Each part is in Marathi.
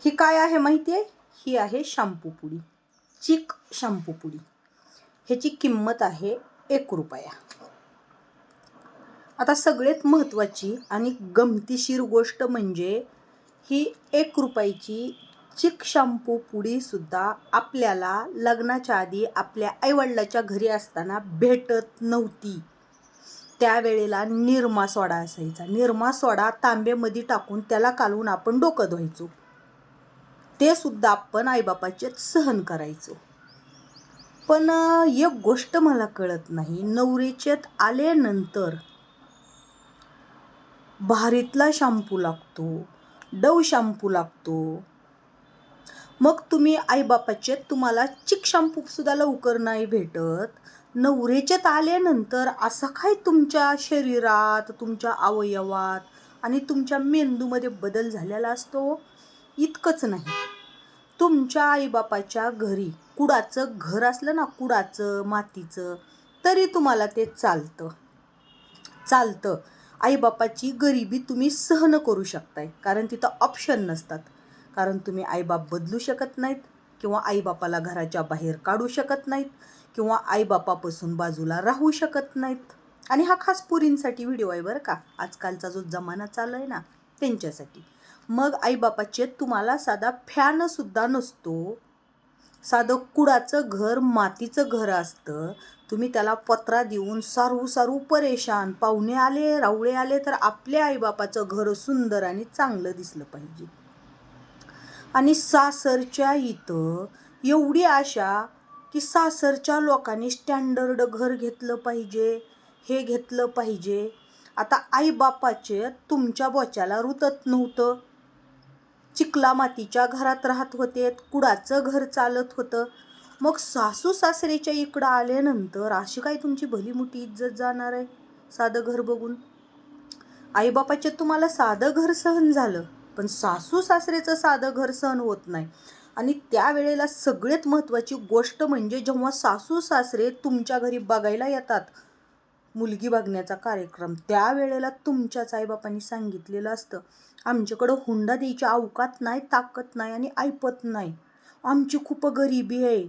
ही काय आहे माहिती आहे? ही आहे शॅम्पू पुडी, चिक शॅम्पू पुडी. ह्याची किंमत आहे 1 रुपया. आता सगळ्यात महत्त्वाची आणि गमतीशीर गोष्ट म्हणजे ही 1 रुपयाची चिक शॅम्पू पुडी सुद्धा आपल्याला लग्नाच्या आधी आपल्या आईवडिलाच्या घरी असताना भेटत नव्हती. त्यावेळेला निरमा सोडा असायचा. निरमा सोडा तांब्यामध्ये टाकून त्याला कालवून आपण डोकं धुवायचो. ते सुद्धा आपण आईबापाचे सहन करायचो. पण एक गोष्ट मला कळत नाही, नवरीच्यात आल्यानंतर भारीतला शॅम्पू लागतो, डव शॅम्पू लागतो. मग तुम्ही आईबापाचे तुम्हाला चिक शॅम्पू सुद्धा लवकर नाही भेटत. नवरीच्यात आल्यानंतर असं काय तुमच्या शरीरात, तुमच्या अवयवात आणि तुमच्या मेंदूमध्ये बदल झालेला असतो? इतकंच नाही, तुमच्या आईबापाच्या घरी कुडाचं घर असलं ना, कुडाचं मातीचं, तरी तुम्हाला ते चालतं. आईबापाची गरिबी तुम्ही सहन करू शकताय, कारण तिथं ऑप्शन नसतात. कारण तुम्ही आईबाप बदलू शकत नाहीत, किंवा आईबापाला घराच्या बाहेर काढू शकत नाहीत, किंवा आईबापापासून बाजूला राहू शकत नाहीत. आणि हा खास पुरींसाठी व्हिडिओ आहे बरं का, आजकालचा जो जमाना चालू आहे ना त्यांच्यासाठी. मग आईबापाचे तुम्हाला साधा फॅनसुद्धा नसतो. साधं कुडाचं घर, मातीचं घर असतं. तुम्ही त्याला पत्रा देऊन सारू परेशान. पाहुणे आले, रावळे आले तर आपल्या आईबापाचं घर सुंदर आणि चांगलं दिसलं पाहिजे. आणि सासरच्या इथं एवढी आशा की सासरच्या लोकांनी स्टँडर्ड घर घेतलं पाहिजे, हे घेतलं पाहिजे. आता आईबापाचे तुमच्या बोच्याला रुतत नव्हतं. चिखला मातीच्या घरात राहत होते, कुडाचं घर चालत होतं. मग सासू सासरेच्या इकडं आल्यानंतर अशी काय तुमची भली मोठी इज्जत जाणार आहे साधं घर बघून? आईबापाचे तुम्हाला साधं घर सहन झालं, पण सासू सासरेचं साधं घर सहन होत नाही. आणि त्यावेळेला सगळ्यात महत्त्वाची गोष्ट म्हणजे जेव्हा सासू सासरे तुमच्या घरी बघायला येतात, मुलगी बघण्याचा कार्यक्रम, त्यावेळेला तुमच्याच आईबापांनी सांगितलेलं असतं, आमच्याकडं हुंडा द्यायची अवकात नाही, ताकद नाही आणि ऐपत नाही. आमची खूप गरिबी आहे,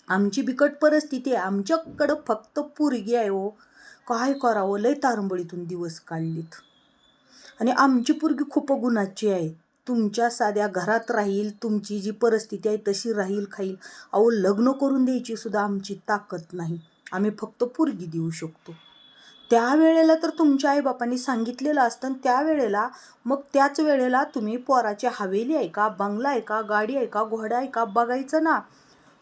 आमची बिकट परिस्थिती आहे, आमच्याकडं फक्त पोरगी आहे हो. काय करावं, लय तारंबळीतून दिवस काढलीत. आणि आमची पोरगी खूप गुणाची आहे, तुमच्या साध्या घरात राहील, तुमची जी परिस्थिती आहे तशी राहील, खाईल. अहो, लग्न करून द्यायची सुद्धा आमची ताकद नाही, आम्ही फक्त पोरगी देऊ शकतो. त्यावेळेला तर तुमच्या आईबापांनी सांगितलेलं असतं. आणि त्यावेळेला मग त्याच वेळेला तुम्ही पोराची हवेली आहे का, बंगला आहे का, गाडी आहे का, घोडा आहे का बघायचं ना.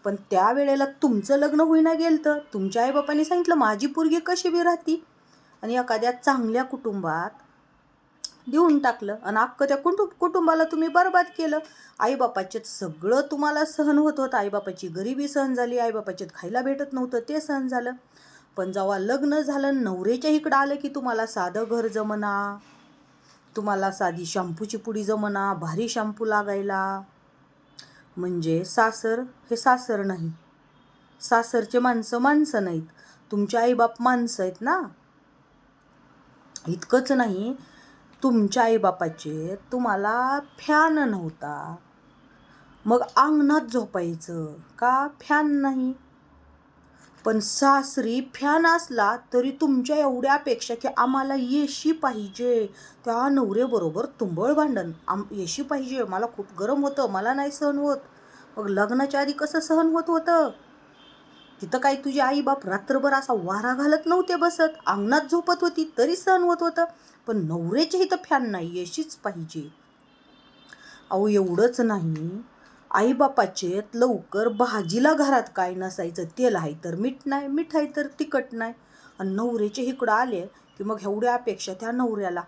पण त्यावेळेला तुमचं लग्न होईना गेलं तर तुमच्या आईबापांनी सांगितलं माझी पोरगी कशी बी राहती, आणि एखाद्या चांगल्या कुटुंबात देऊन टाकलं आणि अख्खं त्या कुटुंबाला तुम्ही बरबाद केलं. आईबापाचे सगळं तुम्हाला सहन होत होतं, आईबापाची गरिबी सहन झाली, आईबापाच्यात खायला भेटत नव्हतं ते सहन झालं. पण जेव्हा लग्न झालं, नवऱ्याच्या इकडं आलं की तुम्हाला साधं घर जमना, तुम्हाला साधी शॅम्पूची पुडी जमना, भारी शॅम्पू लागायला. म्हणजे सासर हे सासर नाही, सासरचे माणसं माणसं नाहीत, तुमचे आईबाप माणसं आहेत ना. इतकंच नाही, तुमच्या आईबापाचे तुम्हाला फॅन नव्हता, मग अंगणात झोपायचं का, फॅन नाही. पण सासरी फॅन असला तरी तुमच्या एवढ्या अपेक्षा की आम्हाला एशी पाहिजे, त्या नवऱ्याबरोबर तुंबळ भांडण, एशी पाहिजे, मला खूप गरम होतं, मला नाही सहन होत. मग लग्नाच्या आधी कसं सहन होत होतं? तिथं काय तुझी आईबाप रात्रभर असा वारा घालत नव्हते बसत, अंगणात झोपत होती तरी सहन होत होतं. पण नवऱ्याच्या इथं फॅन नाही, एशीच पाहिजे. अहो, एवढंच नाही, आईबापाचे लवकर भाजीला घरात काय नसायचं, तेल आहे तर मीठ नाही, मीठ आहे तर तिखट नाही. आणि नवऱ्याचे इकडं आले की मग एवढ्या अपेक्षा त्या नवऱ्याला,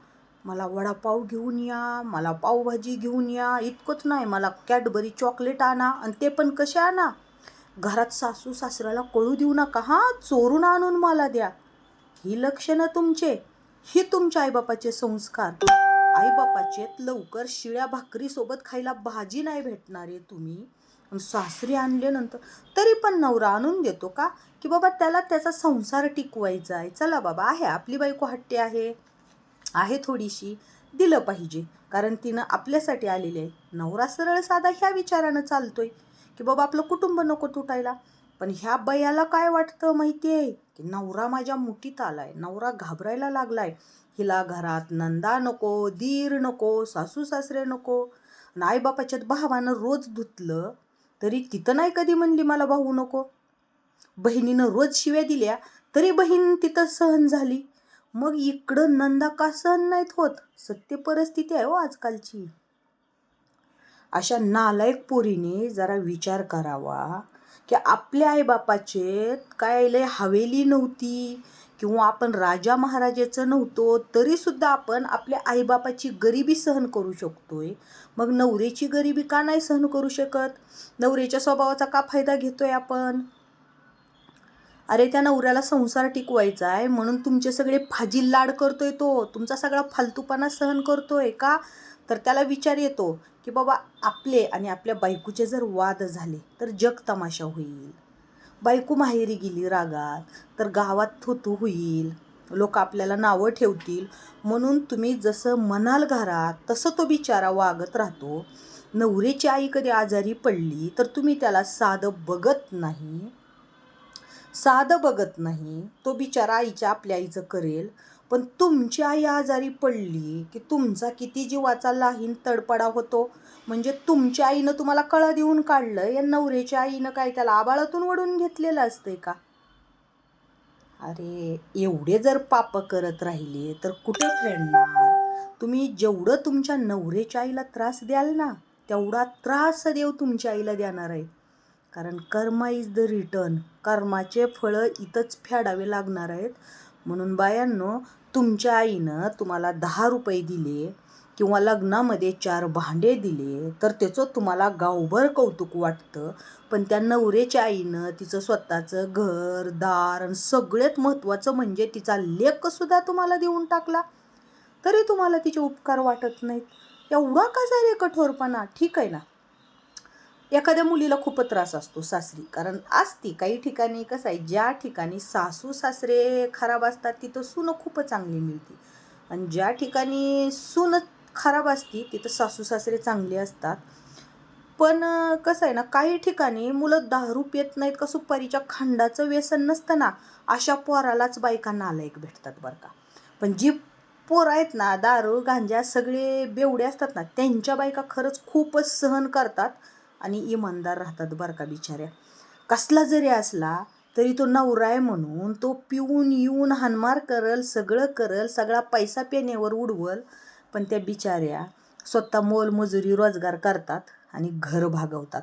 मला वडापाव घेऊन या, मला पावभाजी घेऊन या. इतकंच नाही, मला कॅडबरी चॉकलेट आणा, आणि ते पण कसे आणा, घरात सासू सासऱ्याला कळू देऊ नका, हां, चोरून आणून मला द्या. ही लक्षणं तुमचे, ही तुमच्या आईबापाचे संस्कार. आईबापाचे लवकर शिळ्या भाकरीसोबत खायला भाजी नाही भेटणारे तुम्ही, सासरी आणल्यानंतर तरी पण नवरा आणून देतो का, की बाबा त्याला त्याचा संसार टिकवायचा आहे, चला बाबा आहे आपली बायको हट्टी आहे थोडीशी, दिलं पाहिजे. कारण तिनं आपल्यासाठी आलेली आहे. नवरा सरळ साधा ह्या विचारानं चालतोय की बाबा आपलं कुटुंब नको तुटायला. पण ह्या बायाला काय वाटतं माहिती आहे की नवरा माझ्या मुठीत आलाय, नवरा घाबरायला लागलाय, हिला घरात नंदा नको, दीर नको, सासू सासरे नको. आईबापाच्यात भावानं रोज धुतलं तरी तिथं नाही कधी म्हणली मला भाऊ नको. बहिणीनं रोज शिव्या दिल्या तरी बहीण तिथं सहन झाली. मग इकडं नंदा का सहन नाहीत होत? सत्य परिस्थिती आहे हो आजकालची. अशा नालायक पोरीने जरा विचार करावा की आपल्या आईबापाचे काय लय हवेली नव्हती किंवा आपण राजा महाराजाचं नव्हतो तरी सुद्धा आपण आपल्या आईबापाची गरिबी सहन करू शकतोय. मग नवऱ्याची गरिबी का नाही सहन करू शकत? नवऱ्याच्या स्वभावाचा का फायदा घेतोय आपण? अरे त्या नवऱ्याला संसार टिकवायचा आहे म्हणून तुमचे सगळे फाजील लाड करतोय तो, तुमचा सगळा फालतूपणा सहन करतोय का? तर त्याला विचार येतो की बाबा आपले आणि आपल्या बायकोचे जर वाद झाले तर जग तमाशा होईल. बायको माहेरी गेली रागात तर गावात थुतू होईल, लोक आपल्याला नावं ठेवतील. म्हणून तुम्ही जसं म्हणाल घरात तसं तो बिचारा वागत राहतो. नवऱ्याची आई कधी आजारी पडली तर तुम्ही त्याला साधं बघत नाही. तो बिचारा आपल्या आईचं करेल. पण तुमची आई आजारी पडली की तुमचा किती जीवाचा लाहीन तडपडा होतो. म्हणजे तुमच्या आईनं तुम्हाला कळा देऊन काढलं, या नवऱ्याच्या आईनं काय त्याला आबाळातून वडून घेतलेलं असतंय का? अरे एवढे जर पाप करत राहिले तर कुठे फेडणार? तुम्ही जेवढं तुमच्या नवऱ्याच्या आईला त्रास द्याल ना तेवढा त्रास देव तुमच्या आईला देणार आहे. कारण कर्मा इज द रिटर्न. कर्माचे फळं इथंच फेडावे लागणार आहेत. म्हणून बायांनो, तुमच्या आईनं तुम्हाला 10 रुपये दिले किंवा लग्नामध्ये 4 भांडे दिले तर त्याचं तुम्हाला गावभर कौतुक वाटतं. पण त्या नवऱ्याच्या आईनं तिचं स्वतःचं घर दार आणि सगळ्यात महत्त्वाचं म्हणजे तिचा लेकसुद्धा तुम्हाला देऊन टाकला तरी तुम्हाला तिचे उपकार वाटत नाहीत. एवढा का रे कठोरपणा? ठीक आहे ना, एखाद्या मुलीला खूपच त्रास असतो सासरी, कारण असती काही ठिकाणी कसं आहे, ज्या ठिकाणी सासू सासरे खराब असतात तिथं सून खूपच चांगली मिळते आणि ज्या ठिकाणी सून खराब असती तिथं सासू सासरे चांगले असतात. पण कसं आहे ना, काही ठिकाणी मुलं दारू पित नाहीत का सुपारीच्या खंडाचं व्यसन नसतं ना, अशा पोरालाच बायका नालायक भेटतात बरं का. पण जी पोरं आहेत ना दारू गांजा सगळे बेवडे असतात ना, त्यांच्या बायका खरंच खूपच सहन करतात आणि इमानदार राहतात बरं का बिचाऱ्या. कसला जरी असला तरी तो नवरा आहे म्हणून तो पिऊन येऊन हानमार करल, सगळं करल, सगळा पैसा पेनेवर उडवल. पण त्या बिचाऱ्या स्वतः मोलमजुरी रोजगार करतात आणि घर भागवतात,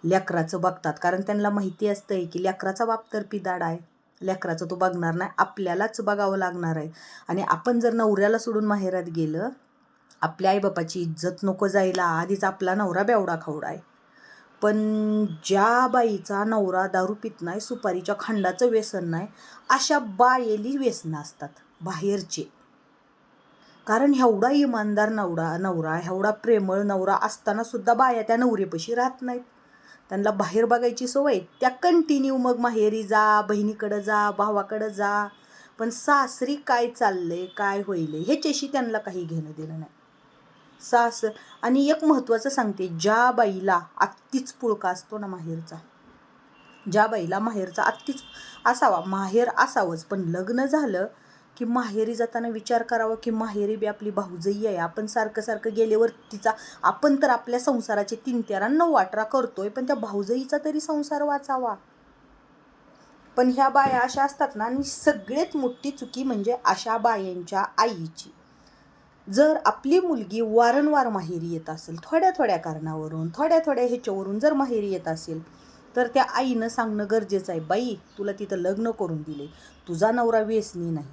लेकराचं बघतात. कारण त्यांना माहिती असतंय की लेकराचा बाप तर पिदाड आहे, लेकराचं तो बघणार नाही, आपल्यालाच बघावं लागणार आहे. आणि आपण जर नवऱ्याला सोडून माहेरात गेलं, आपल्या आईबापाची इज्जत नको जायला, आधीच आपला नवरा बेवडा खावडा आहे. पण ज्या बाईचा नवरा दारू पित नाही, सुपारीच्या खंडाचं व्यसन नाही, अशा बायेली व्यसनं असतात बाहेरचे. कारण एवढा इमानदार नवरा एवढा प्रेमळ नवरा असताना सुद्धा बाया त्या नवरेपाशी राहत नाहीत. त्यांना बाहेर बघायची सवय, त्या कंटिन्यू मग माहेरी जा, बहिणीकडं जा, भावाकडं जा. पण सासरी काय चाललंय, काय होईल ह्याच्याशी त्यांना काही घेणं देणं नाही. आणि एक महत्त्वाचं सांगते, ज्या बाईला आत्तीच पुळका असतो ना माहेरचा, ज्या बाईला माहेरचा आत्तीच असावा, माहेर असावंच, पण लग्न झालं की माहेरी जाताना विचार करावा की माहेरी बी आपली भाऊजई आहे. आपण सारखं गेल्यावर तिचा, आपण तर आपल्या संसाराचे 3-9 वाटरा करतोय, पण त्या भाऊजईचा तरी संसार वाचावा. पण ह्या बाया अशा असतात ना, आणि सगळ्यात मोठी चुकी म्हणजे अशा बायांच्या आईची. जर आपली मुलगी वारंवार माहेरी येत असेल, थोड्या कारणावरून, थोड्या ह्याच्यावरून जर माहेरी येत असेल तर त्या आईनं सांगणं गरजेचं आहे, बाई तुला तिथं लग्न करून दिले, तुझा नवरा व्यसनी नाही.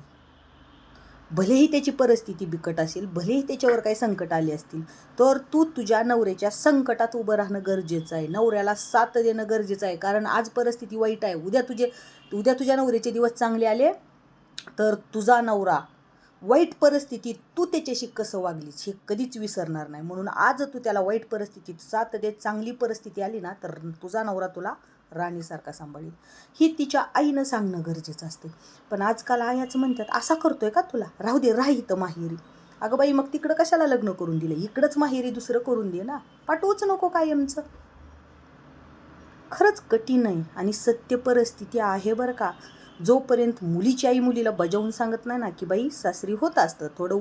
भलेही त्याची परिस्थिती बिकट असेल, भलेही त्याच्यावर काही संकट आले असतील, तर तू तुझ्या नवऱ्याच्या संकटात उभं राहणं गरजेचं आहे, नवऱ्याला साथ देणं गरजेचं आहे. कारण आज परिस्थिती वाईट आहे, उद्या तुझ्या नवऱ्याचे दिवस चांगले आले तर तुझा नवरा वाईट परिस्थितीत तू त्याच्याशी कसं वागलीस हे कधीच विसरणार नाही. म्हणून आज तू त्याला वाईट परिस्थितीत साथ दे, चांगली परिस्थिती आली ना तर तुझा नवरा तुला राणीसारखा सांभाळील, ही तिच्या आईनं सांगणं गरजेचं असते. पण आजकाल आयाच म्हणतात, असा करतोय का तुला, राहू दे, राह इथं माहेरी, अगं बाई मग तिकडं कशाला लग्न करून दिलं, इकडंच माहेरी दुसरं करून दे ना, पाठवूच नको कायमचं. खरंच कठीण आहे आणि सत्य परिस्थिती आहे बरं का. जोपर्यंत मुलीची आई मुलीला बजावून सांगत नाही ना की बाई सासरी होत असतं थोडं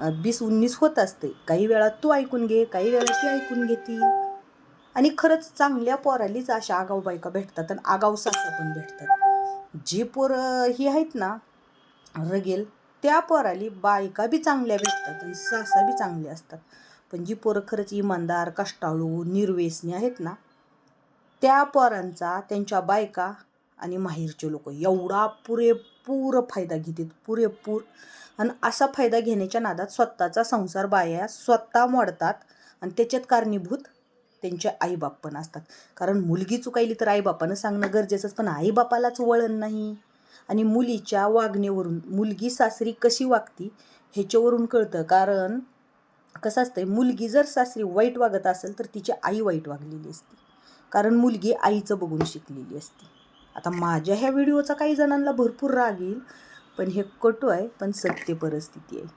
20-19 होत असते, काही वेळा तू ऐकून घे, काही वेळा ती ऐकून घेतील. आणि खरंच चांगल्या पोरालीच अशा आगाऊ बायका भेटतात आणि आगाऊ सासा पण भेटतात. जी पोरं ही आहेत ना रगेल, त्या पोराली बायका बी चांगल्या भेटतात आणि सासा बी चांगले असतात. पण जी पोरं खरंच इमानदार, कष्टाळू, निर्व्यसनी आहेत ना, त्या पोरांचा त्यांच्या बायका आणि माहेरचे लोक एवढा पुरेपूर फायदा घेतात, पुरेपूर. आणि असा फायदा घेण्याच्या नादात स्वतःचा संसार बाया स्वतः मोडतात आणि त्याच्यात कारणीभूत त्यांचे आईबाप पण असतात. कारण मुलगी चुकायली तर आईबापानं सांगणं गरजेचंच, पण आईबापालाच वळण नाही. आणि मुलीच्या वागण्यावरून मुलगी सासरी कशी वागती ह्याच्यावरून कळतं. कारण कसं असतंय, मुलगी जर सासरी वाईट वागत असेल तर तिची आई वाईट वागलेली असते, कारण मुलगी आईचं बघून शिकलेली असते. आता माझ्या ह्या व्हिडिओचा काही जणांना भरपूर राग येईल, पण हे कटू आहे पण सत्य परिस्थिती आहे.